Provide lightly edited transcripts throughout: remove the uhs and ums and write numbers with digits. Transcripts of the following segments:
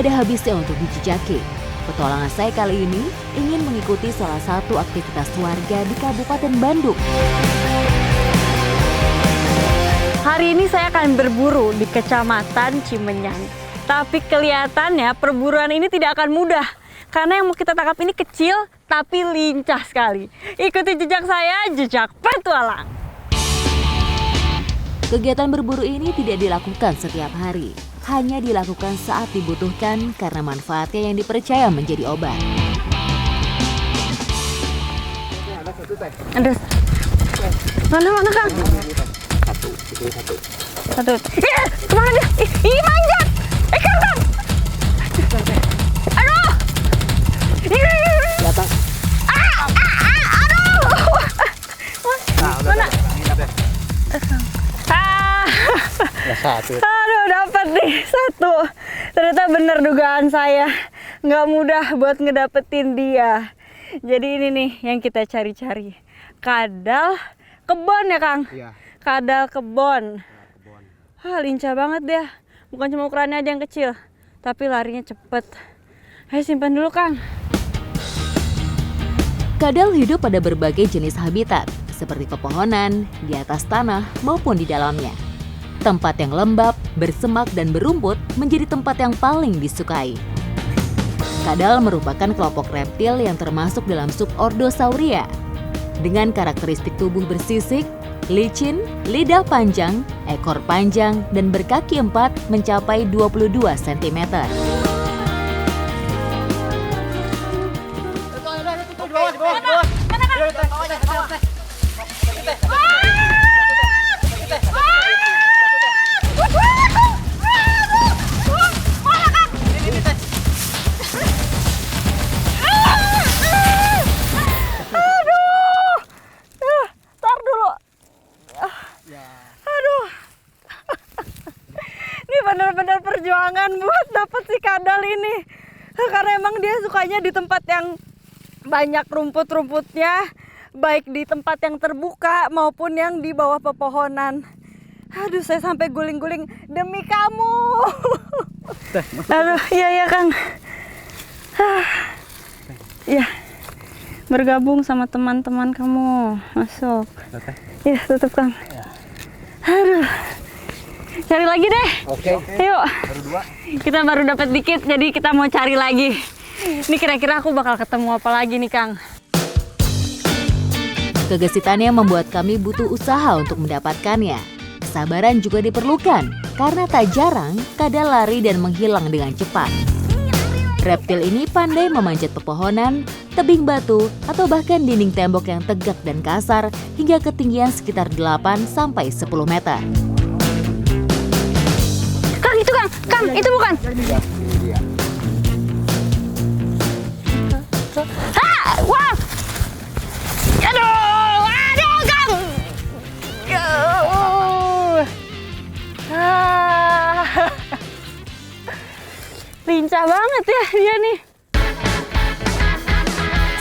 tidak ada habisnya untuk dijejaki. Petualangan saya kali ini ingin mengikuti salah satu aktivitas warga di Kabupaten Bandung. Hari ini saya akan berburu di Kecamatan Cimenyang. Tapi kelihatannya perburuan ini tidak akan mudah. Karena yang mau kita tangkap ini kecil tapi lincah sekali. Ikuti jejak saya, jejak petualang. Kegiatan berburu ini tidak dilakukan setiap hari. Hanya dilakukan saat dibutuhkan karena manfaatnya yang dipercaya menjadi obat. Ada mana Kang? Satu. Iya, kemana dia? Ih, manjat! Kang! Aduh! Ini. Datang. Aduh! Mana? Satu. Aduh, dapat nih satu. Ternyata bener dugaan saya. Nggak mudah buat ngedapetin dia. Jadi ini nih yang kita cari-cari. Kadal kebon ya, Kang? Iya. Kadal kebon. Kebon. Lincah banget dia. Bukan cuma ukurannya aja yang kecil, tapi larinya cepet. Ayo simpan dulu, Kang. Kadal hidup pada berbagai jenis habitat, seperti pepohonan, di atas tanah, maupun di dalamnya. Tempat yang lembab, bersemak, dan berumput menjadi tempat yang paling disukai. Kadal merupakan kelompok reptil yang termasuk dalam subordo Sauria. Dengan karakteristik tubuh bersisik, licin, lidah panjang, ekor panjang, dan berkaki 4 mencapai 22 cm. Benar-benar perjuangan buat dapat si kadal ini. Karena emang dia sukanya di tempat yang banyak rumput-rumputnya, baik di tempat yang terbuka maupun yang di bawah pepohonan. Aduh, saya sampai guling-guling demi kamu. Aduh, iya Kang. Iya. Bergabung sama teman-teman kamu. Masuk. Iya, tutup Kang. Aduh. Cari lagi deh. Oke. Yuk. Baru 2. Kita baru dapat dikit, jadi kita mau cari lagi. Ini kira-kira aku bakal ketemu apa lagi nih, Kang? Kegesitannya membuat kami butuh usaha untuk mendapatkannya. Kesabaran juga diperlukan, karena tak jarang kadal lari dan menghilang dengan cepat. Reptil ini pandai memanjat pepohonan, tebing batu, atau bahkan dinding tembok yang tegak dan kasar hingga ketinggian sekitar 8-10 meter. Kang, itu Kang, itu bukan. Wah! Aduh, Kang. Lincah banget ya dia nih.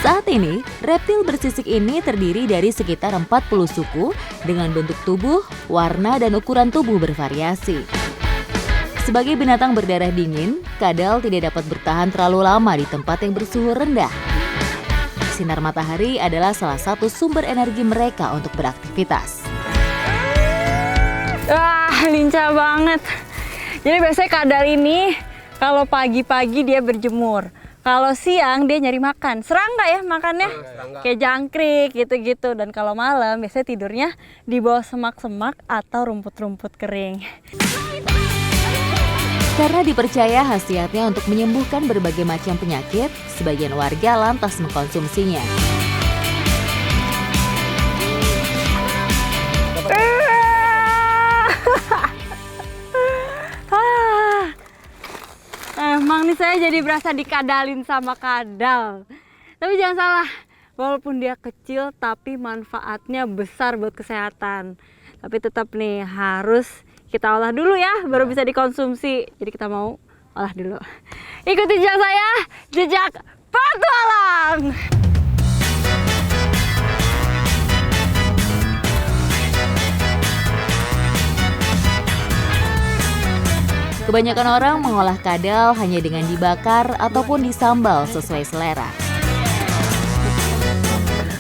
Saat ini, reptil bersisik ini terdiri dari sekitar 40 suku dengan bentuk tubuh, warna, dan ukuran tubuh bervariasi. Sebagai binatang berdarah dingin, kadal tidak dapat bertahan terlalu lama di tempat yang bersuhu rendah. Sinar matahari adalah salah satu sumber energi mereka untuk beraktivitas. Wah, lincah banget. Jadi biasanya kadal ini kalau pagi-pagi dia berjemur. Kalau siang dia nyari makan. Serangga ya makannya? Serangga. Kayak jangkrik gitu-gitu. Dan kalau malam biasanya tidurnya di bawah semak-semak atau rumput-rumput kering. Karena dipercaya khasiatnya untuk menyembuhkan berbagai macam penyakit, sebagian warga lantas mengkonsumsinya. Emang nih saya jadi berasa dikadalin sama kadal. Tapi jangan salah, walaupun dia kecil tapi manfaatnya besar buat kesehatan. Tapi tetap nih harus kita olah dulu ya, baru bisa dikonsumsi. Jadi kita mau olah dulu. Ikuti jejak saya, jejak petualang. Kebanyakan orang mengolah kadal hanya dengan dibakar ataupun disambal sesuai selera.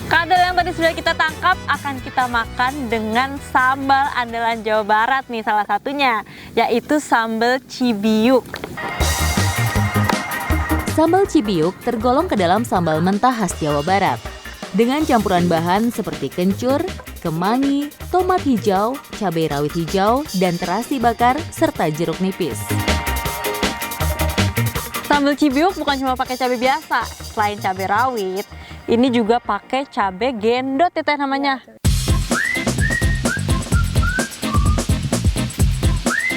Kadal yang tadi sudah kita tangkap akan kita makan dengan sambal andalan Jawa Barat nih, salah satunya yaitu sambal Cibiuk. Sambal Cibiuk tergolong ke dalam sambal mentah khas Jawa Barat. Dengan campuran bahan seperti kencur, kemangi, tomat hijau, cabai rawit hijau, dan terasi bakar, serta jeruk nipis. Sambal Cibiuk bukan cuma pakai cabai biasa, selain cabai rawit, ini juga pakai cabai gendot itu namanya.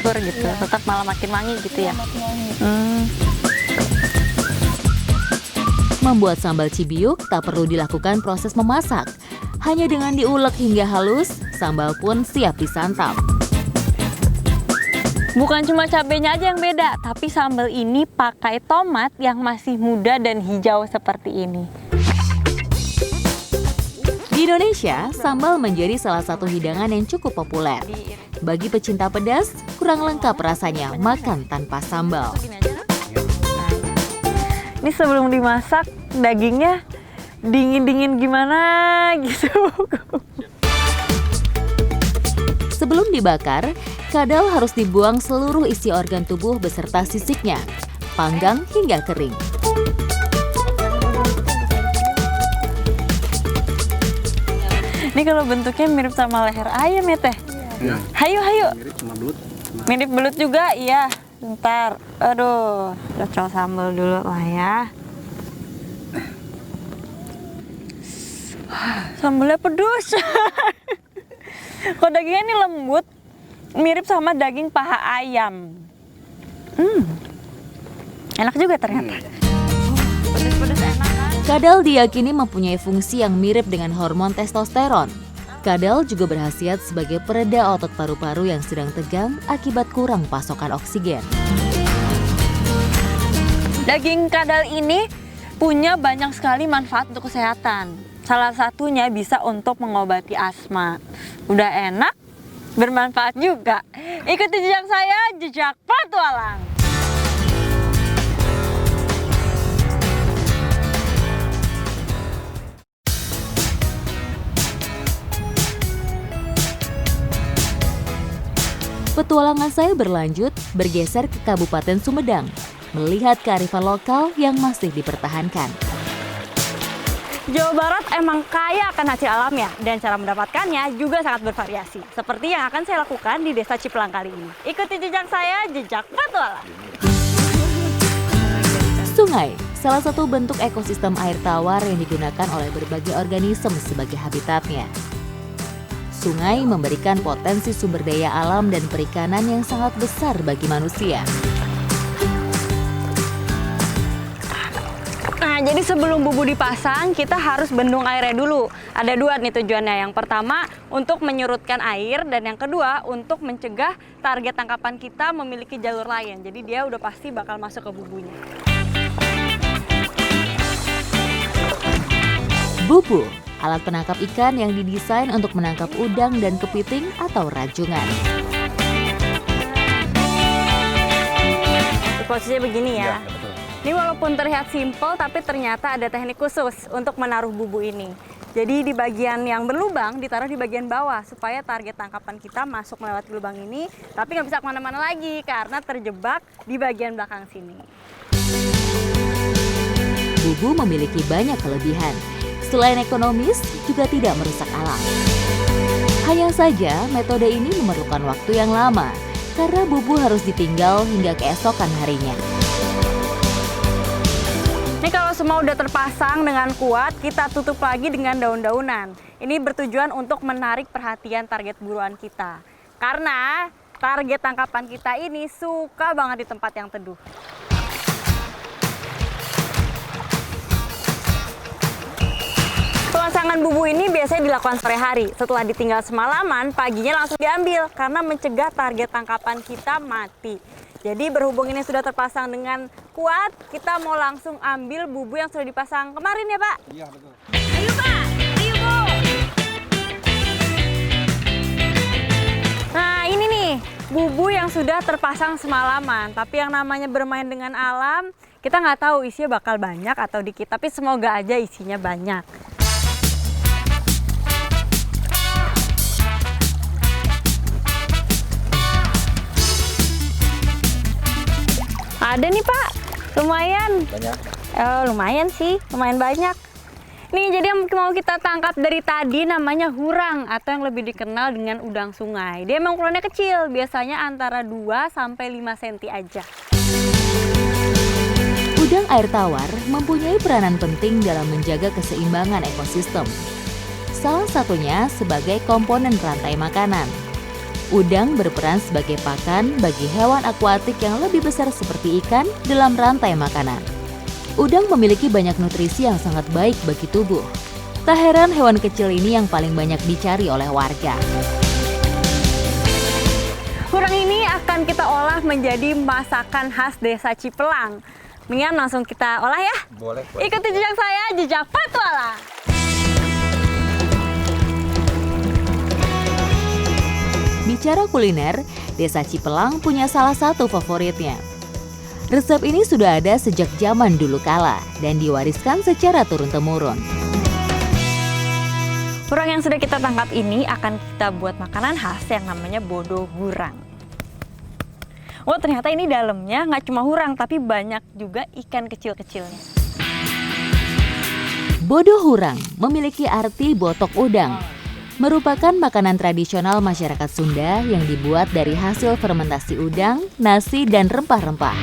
Gitu, tetap malah makin wangi gitu ya. Membuat sambal Cibiuk tak perlu dilakukan proses memasak. Hanya dengan diulek hingga halus, sambal pun siap disantap. Bukan cuma cabenya aja yang beda, tapi sambal ini pakai tomat yang masih muda dan hijau seperti ini. Di Indonesia, sambal menjadi salah satu hidangan yang cukup populer. Bagi pecinta pedas, kurang lengkap rasanya makan tanpa sambal. Ini sebelum dimasak, dagingnya dingin-dingin gimana gitu. Sebelum dibakar, kadal harus dibuang seluruh isi organ tubuh beserta sisiknya, panggang hingga kering. Ini kalau bentuknya mirip sama leher ayam ya teh? Ya. Hayu. Mirip sama belut. Mirip belut juga, iya. Bentar, aduh, cocok sambal dulu lah ya. Sambalnya pedes. Kok dagingnya ini lembut, mirip sama daging paha ayam. Enak juga ternyata. Pedes-pedes enak kan? Kadal diyakini mempunyai fungsi yang mirip dengan hormon testosteron. Kadal juga berkhasiat sebagai pereda otot paru-paru yang sedang tegang akibat kurang pasokan oksigen. Daging kadal ini punya banyak sekali manfaat untuk kesehatan. Salah satunya bisa untuk mengobati asma. Udah enak, bermanfaat juga. Ikuti jejak saya, jejak petualang. Petualangan saya berlanjut bergeser ke Kabupaten Sumedang, melihat kearifan lokal yang masih dipertahankan. Jawa Barat emang kaya akan hasil alam ya, dan cara mendapatkannya juga sangat bervariasi. Seperti yang akan saya lakukan di Desa Cipelang kali ini. Ikuti jejak saya, jejak petualang. Sungai, salah satu bentuk ekosistem air tawar yang digunakan oleh berbagai organisme sebagai habitatnya. Sungai memberikan potensi sumber daya alam dan perikanan yang sangat besar bagi manusia. Nah, jadi sebelum bubu dipasang, kita harus bendung airnya dulu. Ada dua nih tujuannya. Yang pertama, untuk menyurutkan air, dan yang kedua, untuk mencegah target tangkapan kita memiliki jalur lain. Jadi dia udah pasti bakal masuk ke bubunya. Bubu, alat penangkap ikan yang didesain untuk menangkap udang dan kepiting atau rajungan. Posisinya begini ya. Ya, betul. Ini walaupun terlihat simpel, tapi ternyata ada teknik khusus untuk menaruh bubu ini. Jadi di bagian yang berlubang ditaruh di bagian bawah supaya target tangkapan kita masuk melewati lubang ini, tapi nggak bisa kemana-mana lagi karena terjebak di bagian belakang sini. Bubu memiliki banyak kelebihan. Selain ekonomis, juga tidak merusak alam. Hanya saja, metode ini memerlukan waktu yang lama, karena bubu harus ditinggal hingga keesokan harinya. Ini kalau semua udah terpasang dengan kuat, kita tutup lagi dengan daun-daunan. Ini bertujuan untuk menarik perhatian target buruan kita. Karena target tangkapan kita ini suka banget di tempat yang teduh. Pemasangan bubu ini biasanya dilakukan sore hari. Setelah ditinggal semalaman, paginya langsung diambil karena mencegah target tangkapan kita mati. Jadi berhubung ini sudah terpasang dengan kuat, kita mau langsung ambil bubu yang sudah dipasang kemarin ya Pak? Iya, betul. Ayo Pak, ayo Bu. Nah ini nih, bubu yang sudah terpasang semalaman. Tapi yang namanya bermain dengan alam, kita nggak tahu isinya bakal banyak atau dikit. Tapi semoga aja isinya banyak. Ada nih Pak, lumayan. Banyak. Lumayan sih, lumayan banyak. Nih, jadi yang mau kita tangkap dari tadi namanya hurang atau yang lebih dikenal dengan udang sungai. Dia emang ukurannya kecil, biasanya antara 2 sampai 5 cm aja. Udang air tawar mempunyai peranan penting dalam menjaga keseimbangan ekosistem. Salah satunya sebagai komponen rantai makanan. Udang berperan sebagai pakan bagi hewan akuatik yang lebih besar seperti ikan dalam rantai makanan. Udang memiliki banyak nutrisi yang sangat baik bagi tubuh. Tak heran hewan kecil ini yang paling banyak dicari oleh warga. Hurang ini akan kita olah menjadi masakan khas Desa Cipelang. Mendingan langsung kita olah ya. Boleh. Ikuti jejak saya, jejak petualang. Bicara kuliner, Desa Cipelang punya salah satu favoritnya. Resep ini sudah ada sejak zaman dulu kala dan diwariskan secara turun-temurun. Hurang yang sudah kita tangkap ini akan kita buat makanan khas yang namanya bodo hurang. Oh, ternyata ini dalamnya nggak cuma hurang, tapi banyak juga ikan kecil-kecilnya. Bodo hurang memiliki arti botok udang. Merupakan makanan tradisional masyarakat Sunda yang dibuat dari hasil fermentasi udang, nasi, dan rempah-rempah.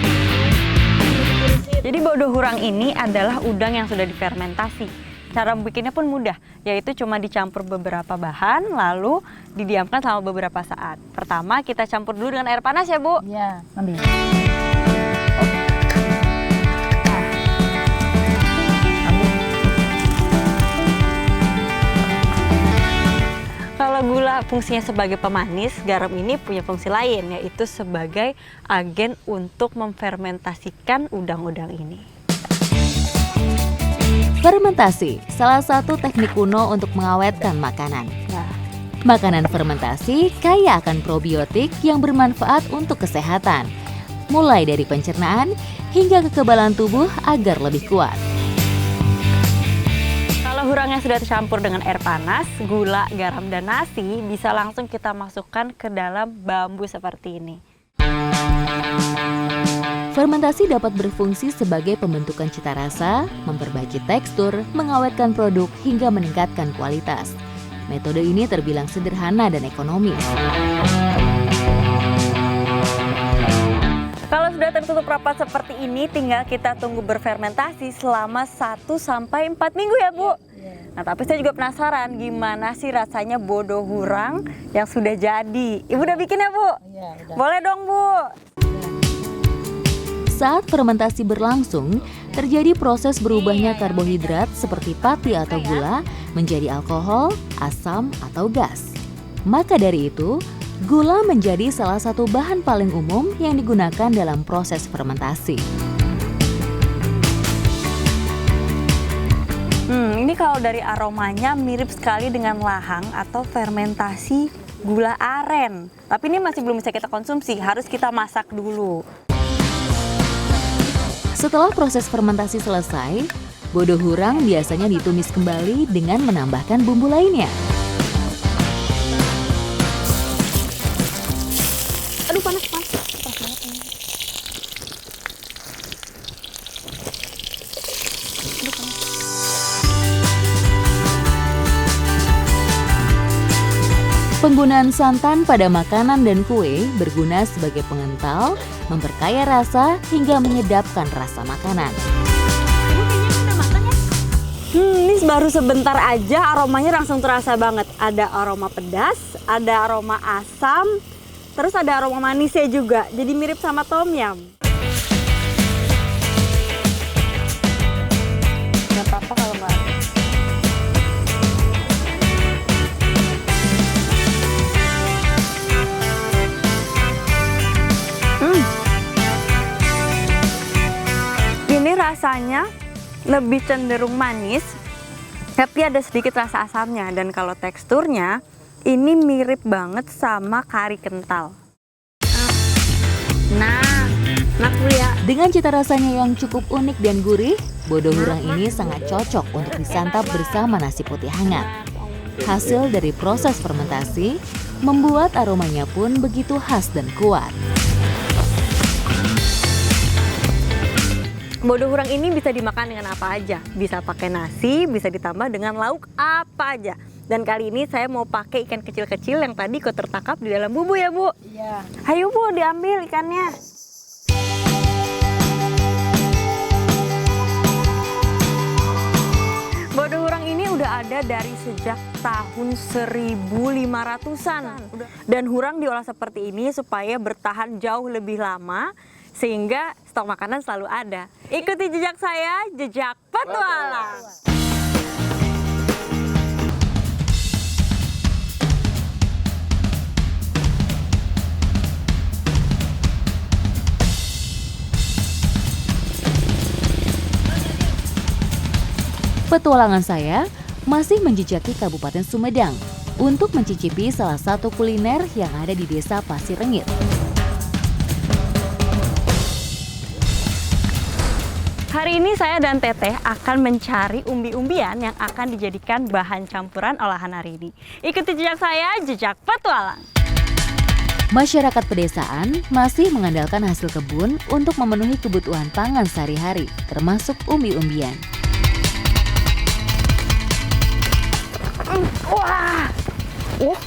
Jadi bodo hurang ini adalah udang yang sudah difermentasi. Cara bikinnya pun mudah, yaitu cuma dicampur beberapa bahan, lalu didiamkan selama beberapa saat. Pertama kita campur dulu dengan air panas ya Bu? Iya, ambil. Kalau gula fungsinya sebagai pemanis, garam ini punya fungsi lain, yaitu sebagai agen untuk memfermentasikan udang-udang ini. Fermentasi, salah satu teknik kuno untuk mengawetkan makanan. Nah, Makanan fermentasi kaya akan probiotik yang bermanfaat untuk kesehatan, mulai dari pencernaan hingga kekebalan tubuh agar lebih kuat. kalau hurangnya sudah tercampur dengan air panas, gula, garam, dan nasi, bisa langsung kita masukkan ke dalam bambu seperti ini. Fermentasi dapat berfungsi sebagai pembentukan cita rasa, memperbaiki tekstur, mengawetkan produk, hingga meningkatkan kualitas. Metode ini terbilang sederhana dan ekonomis. Kalau sudah tertutup rapat seperti ini, tinggal kita tunggu berfermentasi selama 1-4 minggu ya Bu. Nah, tapi saya juga penasaran gimana sih rasanya bodo hurang yang sudah jadi. Ibu udah bikin ya Bu? Iya, udah. Boleh dong Bu. Saat fermentasi berlangsung, terjadi proses berubahnya karbohidrat seperti pati atau gula menjadi alkohol, asam, atau gas. Maka dari itu, gula menjadi salah satu bahan paling umum yang digunakan dalam proses fermentasi. Ini kalau dari aromanya mirip sekali dengan lahang atau fermentasi gula aren. Tapi ini masih belum bisa kita konsumsi, harus kita masak dulu. Setelah proses fermentasi selesai, bodo hurang biasanya ditumis kembali dengan menambahkan bumbu lainnya. Aduh panas banget ini. Penggunaan santan pada makanan dan kue berguna sebagai pengental, memperkaya rasa, hingga menyedapkan rasa makanan. Ini baru sebentar aja aromanya langsung terasa banget. Ada aroma pedas, ada aroma asam, terus ada aroma manisnya juga. Jadi mirip sama tom yum. Gak apa-apa kalau nggak ada. Ini rasanya lebih cenderung manis, tapi ada sedikit rasa asamnya. Dan kalau teksturnya, ini mirip banget sama kari kental. Nah Bu ya. Dengan cita rasanya yang cukup unik dan gurih, bodo hurang ini sangat cocok untuk disantap bersama nasi putih hangat. Hasil dari proses fermentasi membuat aromanya pun begitu khas dan kuat. Bodo hurang ini bisa dimakan dengan apa aja. Bisa pakai nasi, bisa ditambah dengan lauk apa aja. Dan kali ini saya mau pakai ikan kecil-kecil yang tadi kok tertangkap di dalam bumbu ya Bu? Iya. Ayo Bu, diambil ikannya. Bodo hurang ini udah ada dari sejak tahun 1500-an. Dan hurang diolah seperti ini supaya bertahan jauh lebih lama, sehingga stok makanan selalu ada. Ikuti jejak saya, jejak petualang. Petualangan saya masih menjejaki Kabupaten Sumedang untuk mencicipi salah satu kuliner yang ada di Desa Pasir Rengit. Hari ini saya dan Teteh akan mencari umbi-umbian yang akan dijadikan bahan campuran olahan hari ini. Ikuti jejak saya, jejak petualang. Masyarakat pedesaan masih mengandalkan hasil kebun untuk memenuhi kebutuhan pangan sehari-hari, termasuk umbi-umbian. Wah,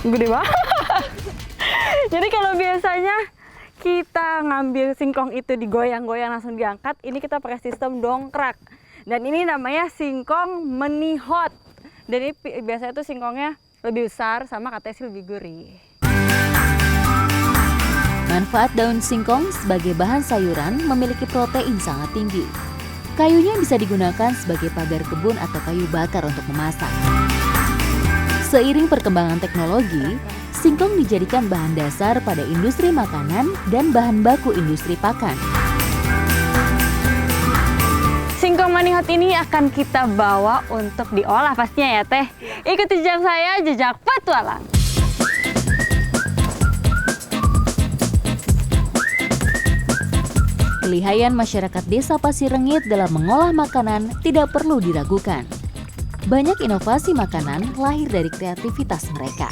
gede banget. Jadi kalau biasanya kita ngambil singkong itu digoyang-goyang langsung diangkat, ini kita pakai sistem dongkrak. Dan ini namanya singkong menihot. Dan ini biasanya tuh singkongnya lebih besar sama katanya sih lebih gurih. Manfaat daun singkong sebagai bahan sayuran memiliki protein sangat tinggi. Kayunya bisa digunakan sebagai pagar kebun atau kayu bakar untuk memasak. Seiring perkembangan teknologi, singkong dijadikan bahan dasar pada industri makanan dan bahan baku industri pakan. Singkong menihot ini akan kita bawa untuk diolah pastinya ya Teh. Ikuti jejak saya, jejak petualang. Kelihayan masyarakat Desa Pasir Rengit dalam mengolah makanan tidak perlu diragukan. Banyak inovasi makanan lahir dari kreativitas mereka.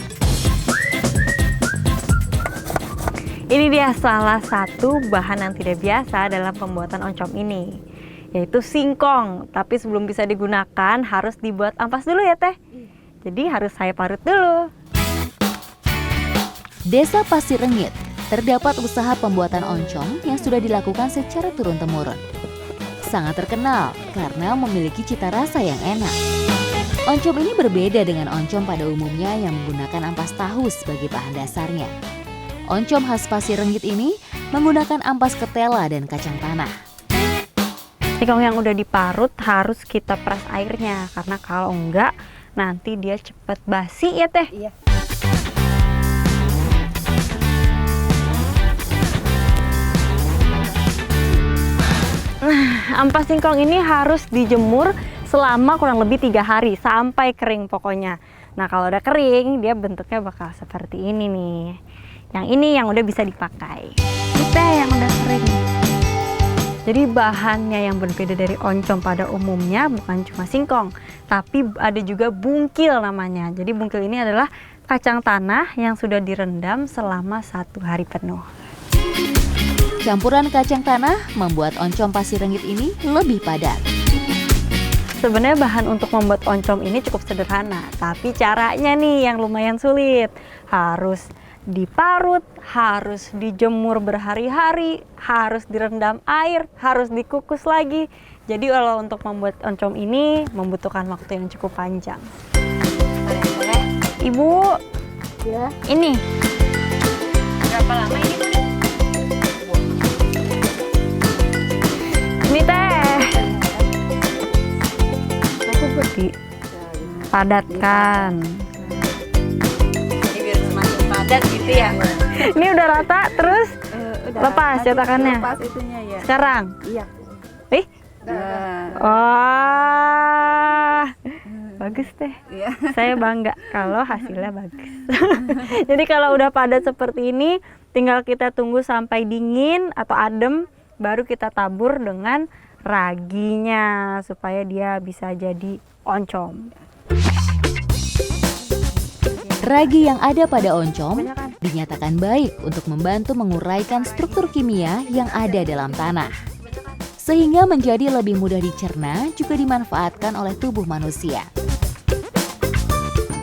Ini dia salah satu bahan yang tidak biasa dalam pembuatan oncom ini, yaitu singkong. Tapi sebelum bisa digunakan harus dibuat ampas dulu ya Teh. Jadi harus saya parut dulu. Desa Pasir Rengit terdapat usaha pembuatan oncom yang sudah dilakukan secara turun-temurun. Sangat terkenal karena memiliki cita rasa yang enak. Oncom ini berbeda dengan oncom pada umumnya yang menggunakan ampas tahu sebagai bahan dasarnya. Oncom khas Pasir Rengit ini menggunakan ampas ketela dan kacang tanah. Singkong yang udah diparut harus kita peras airnya, karena kalau enggak nanti dia cepat basi ya Teh. Iya. Ampas singkong ini harus dijemur selama kurang lebih 3 hari sampai kering pokoknya. Nah kalau udah kering dia bentuknya bakal seperti ini nih. Yang ini yang udah bisa dipakai. Kita yang udah kering. Jadi bahannya yang berbeda dari oncom pada umumnya bukan cuma singkong, tapi ada juga bungkil namanya. Jadi bungkil ini adalah kacang tanah yang sudah direndam selama 1 hari penuh. Campuran kacang tanah membuat oncom Pasir Rengit ini lebih padat. Sebenarnya bahan untuk membuat oncom ini cukup sederhana, tapi caranya nih yang lumayan sulit. Harus diparut, harus dijemur berhari-hari, harus direndam air, harus dikukus lagi. Jadi kalau untuk membuat oncom ini membutuhkan waktu yang cukup panjang. Ibu, Ya. ini berapa lama ini? Ini Teh. Dipadatkan. Jadi biar semakin padat gitu ya. Ini udah rata, terus Udah lepas cetakannya. Lepas itunya ya. Sekarang. Iya. Ih, Nah. wah, bagus deh. Iya. Saya bangga kalau hasilnya bagus. Jadi kalau udah padat seperti ini, tinggal kita tunggu sampai dingin atau adem, baru kita tabur dengan raginya supaya dia bisa jadi oncom. Ragi yang ada pada oncom dinyatakan baik untuk membantu menguraikan struktur kimia yang ada dalam tanah. Sehingga menjadi lebih mudah dicerna juga dimanfaatkan oleh tubuh manusia.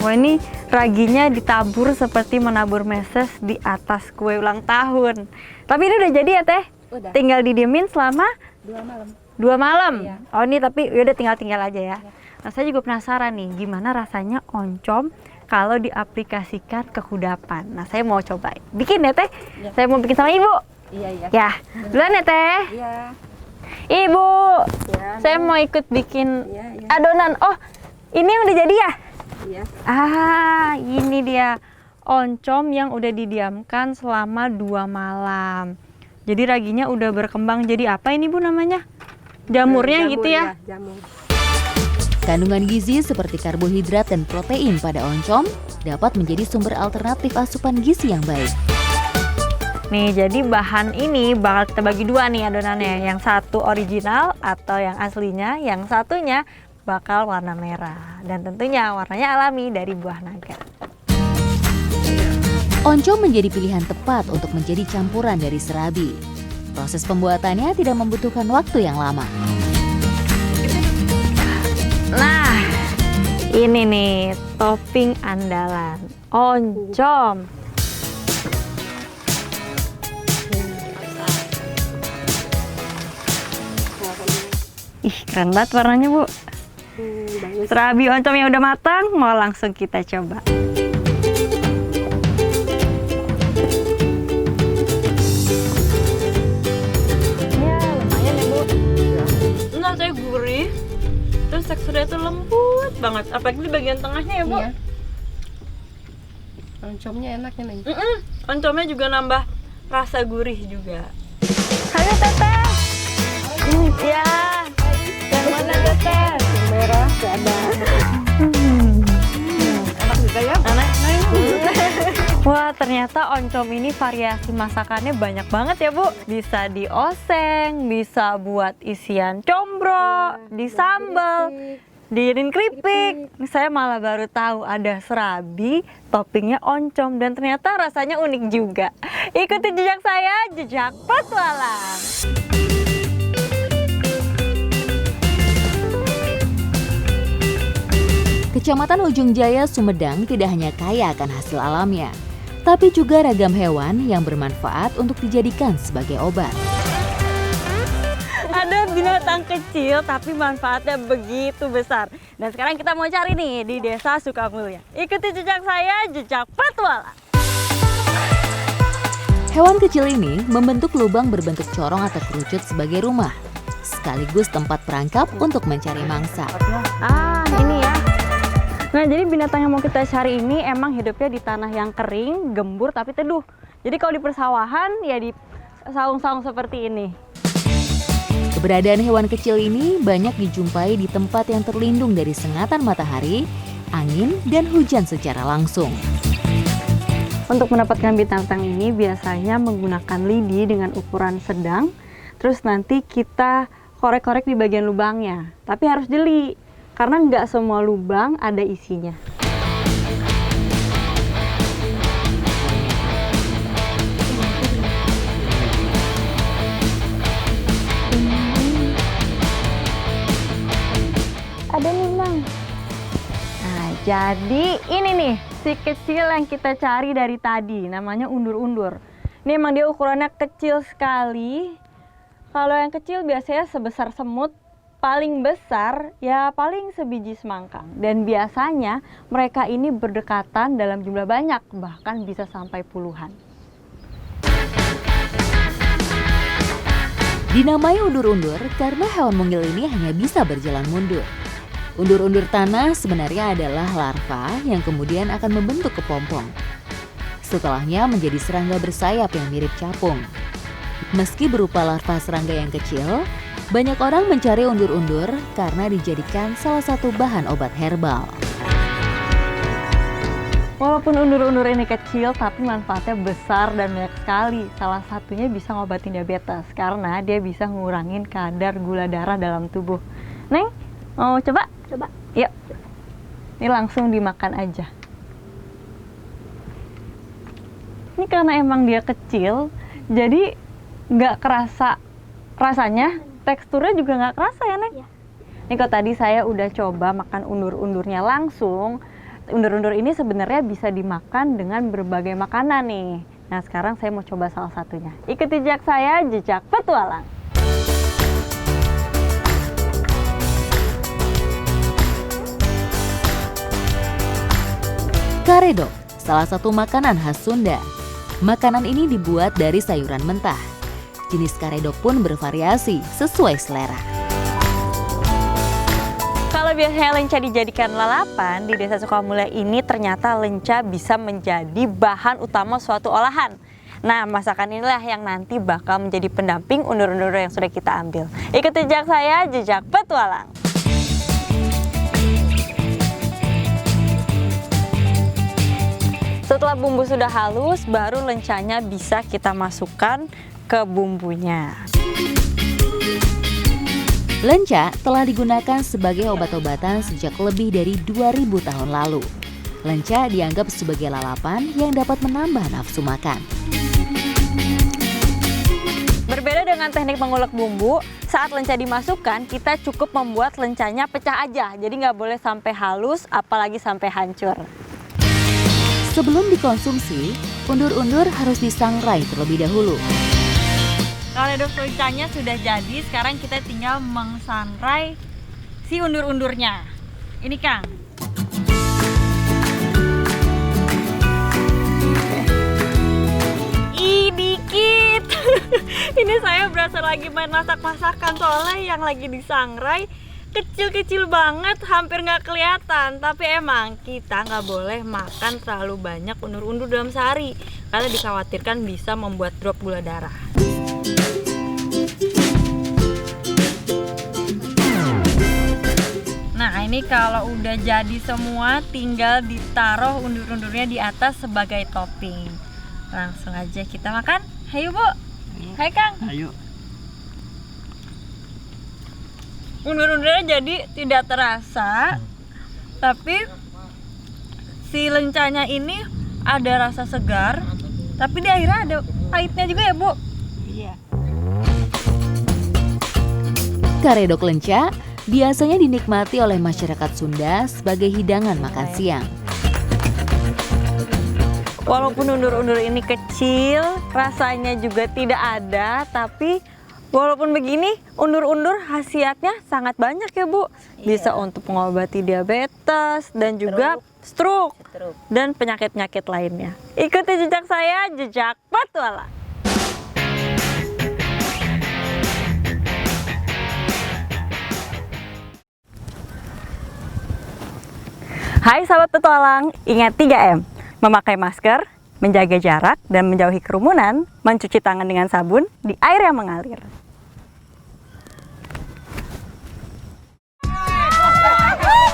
Wah, ini raginya ditabur seperti menabur meses di atas kue ulang tahun. Tapi ini udah jadi ya Teh? Udah. Tinggal didiemin selama 2 malam. 2 malam? Iya. Oh ini tapi yaudah tinggal aja ya. Nah saya juga penasaran nih gimana rasanya oncom kalau diaplikasikan ke kudapan. Nah saya mau coba bikin ya Teh. Iya. Saya mau bikin sama Ibu. Iya, iya. Ya, duluan ya Teh. Iya. Ibu, Iya. saya mau ikut bikin Iya, iya. adonan. Oh, ini yang udah jadi ya? Iya. Ah, ini dia oncom yang udah didiamkan selama 2 malam. Jadi raginya udah berkembang jadi apa ini Bu namanya? Jamurnya gitu ya? Jamur. Kandungan gizi seperti karbohidrat dan protein pada oncom dapat menjadi sumber alternatif asupan gizi yang baik. Nih, jadi bahan ini bakal kita bagi 2 nih adonannya. Yang satu original atau yang aslinya, yang satunya bakal warna merah. Dan tentunya warnanya alami dari buah naga. Oncom menjadi pilihan tepat untuk menjadi campuran dari serabi. Proses pembuatannya tidak membutuhkan waktu yang lama. Nah, ini nih topping andalan, oncom. Ih, keren banget warnanya Bu. Bagus. Serabi oncom yang udah matang, mau langsung kita coba. Ya, lumayan ya Bu. Rasanya gurih, terus teksturnya tuh lembut banget. Apalagi di bagian tengahnya ya Bu. Iya. Oncomnya enaknya nih. Oncomnya juga nambah rasa gurih juga. Halo Teteh. Ya. Yang mana Teteh? Merah ada. Enak juga ya. Enak. Wah, ternyata oncom ini variasi masakannya banyak banget ya Bu. Bisa dioseng, bisa buat isian combro, disambal, diirin keripik. Saya malah baru tahu ada serabi, toppingnya oncom, dan ternyata rasanya unik juga. Ikuti jejak saya, jejak petualang. Kecamatan Ujung Jaya, Sumedang tidak hanya kaya akan hasil alamnya, tapi juga ragam hewan yang bermanfaat untuk dijadikan sebagai obat. Ada binatang kecil tapi manfaatnya begitu besar. Dan sekarang kita mau cari nih di Desa Sukamulya. Ikuti jejak saya, jejak petualang. Hewan kecil ini membentuk lubang berbentuk corong atau kerucut sebagai rumah, sekaligus tempat perangkap untuk mencari mangsa. Ah, ini ya. Nah, jadi binatang yang mau kita cari ini emang hidupnya di tanah yang kering, gembur tapi teduh. Jadi kalau di persawahan ya di saung-saung seperti ini. Keberadaan hewan kecil ini banyak dijumpai di tempat yang terlindung dari sengatan matahari, angin, dan hujan secara langsung. Untuk mendapatkan binatang ini biasanya menggunakan lidi dengan ukuran sedang. Terus nanti kita korek-korek di bagian lubangnya. Tapi harus jeli, karena nggak semua lubang ada isinya. Ada nih Bang. Nah, jadi ini nih si kecil yang kita cari dari tadi, namanya undur-undur. Ini emang dia ukurannya kecil sekali. Kalau yang kecil biasanya sebesar semut, paling besar ya paling sebiji semangka. Dan biasanya mereka ini berdekatan dalam jumlah banyak, bahkan bisa sampai puluhan. Dinamai undur-undur karena hewan mungil ini hanya bisa berjalan mundur. Undur-undur tanah sebenarnya adalah larva yang kemudian akan membentuk kepompong. Setelahnya menjadi serangga bersayap yang mirip capung. Meski berupa larva serangga yang kecil, Banyak orang mencari undur-undur karena dijadikan salah satu bahan obat herbal. Walaupun undur-undur ini kecil, tapi manfaatnya besar dan banyak sekali. Salah satunya bisa ngobatin diabetes, karena dia bisa ngurangin kadar gula darah dalam tubuh. Neng, mau coba? Coba. Yuk. Ini langsung dimakan aja. Ini karena emang dia kecil, jadi nggak kerasa rasanya, teksturnya juga nggak kerasa ya, Neng? Iya. Ini kok tadi saya udah coba makan undur-undurnya langsung. Undur-undur ini sebenarnya bisa dimakan dengan berbagai makanan nih. Nah, sekarang saya mau coba salah satunya. Ikuti jejak saya, jejak petualang. Karedok, salah satu makanan khas Sunda. Makanan ini dibuat dari sayuran mentah. Jenis karedok pun bervariasi sesuai selera. Kalau biasanya lenca dijadikan lalapan, di Desa Sukamulya ini ternyata lenca bisa menjadi bahan utama suatu olahan. Nah, masakan inilah yang nanti bakal menjadi pendamping undur-undur yang sudah kita ambil. Ikuti jejak saya, jejak petualang. Setelah bumbu sudah halus, baru lencanya bisa kita masukkan ke bumbunya. Lenca telah digunakan sebagai obat-obatan sejak lebih dari 2000 tahun lalu. Lenca dianggap sebagai lalapan yang dapat menambah nafsu makan. Berbeda dengan teknik mengulek bumbu, saat lenca dimasukkan, kita cukup membuat lencanya pecah aja. Jadi nggak boleh sampai halus, apalagi sampai hancur. Sebelum dikonsumsi, undur-undur harus disangrai terlebih dahulu. Karedok lencanya sudah jadi, sekarang kita tinggal mengsangrai si undur-undurnya. Ini Kang. Ih, dikit. Ini saya berasa lagi main masak-masakan, soalnya yang lagi disangrai kecil-kecil banget, hampir nggak kelihatan. Tapi emang kita nggak boleh makan terlalu banyak undur-undur dalam sehari, karena dikhawatirkan bisa membuat drop gula darah. Nah, ini kalau udah jadi semua, tinggal ditaruh undur-undurnya di atas sebagai topping. Langsung aja kita makan. Hayo, Bu. Hai, Kang. Ayo. Undur-undurnya jadi tidak terasa, tapi si lencanya ini ada rasa segar, tapi di akhirnya ada pahitnya juga ya, Bu. Iya. Karedok lenca biasanya dinikmati oleh masyarakat Sunda sebagai hidangan makan siang. Walaupun undur-undur ini kecil, rasanya juga tidak ada, tapi walaupun begini, undur-undur khasiatnya sangat banyak ya, Bu. Bisa untuk mengobati diabetes dan juga stroke dan penyakit-penyakit lainnya. Ikuti jejak saya, jejak petualang. Hai sahabat petualang, ingat 3M. Memakai masker, menjaga jarak, dan menjauhi kerumunan, mencuci tangan dengan sabun di air yang mengalir.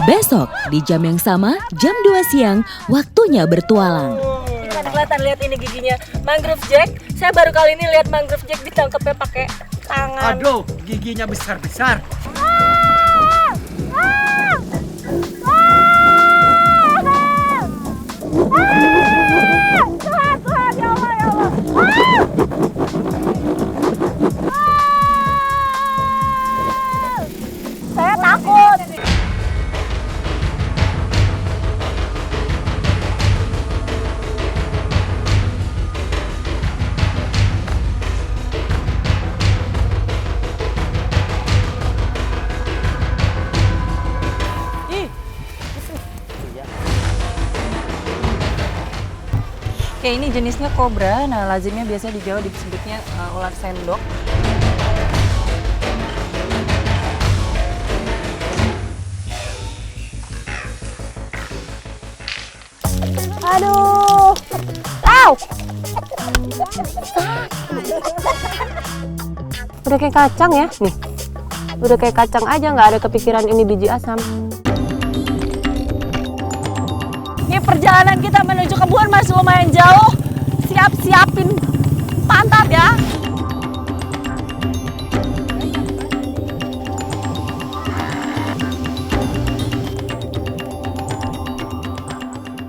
Besok di jam yang sama, jam 2 siang, waktunya bertualang. Kelihatan, lihat ini giginya. Mangrove Jack, saya baru kali ini lihat Mangrove Jack ditangkapnya pakai tangan. Aduh, giginya besar-besar. Saya takut. Oke, ini jenisnya kobra. Nah, lazimnya biasanya di Jawa disebutnya ular sendok. Aduh. Au. Udah kayak kacang ya, nih. Udah kayak kacang aja, nggak ada kepikiran ini biji asam. Ini perjalanan kita menuju kebun masih lumayan jauh. Siap-siapin pantat ya.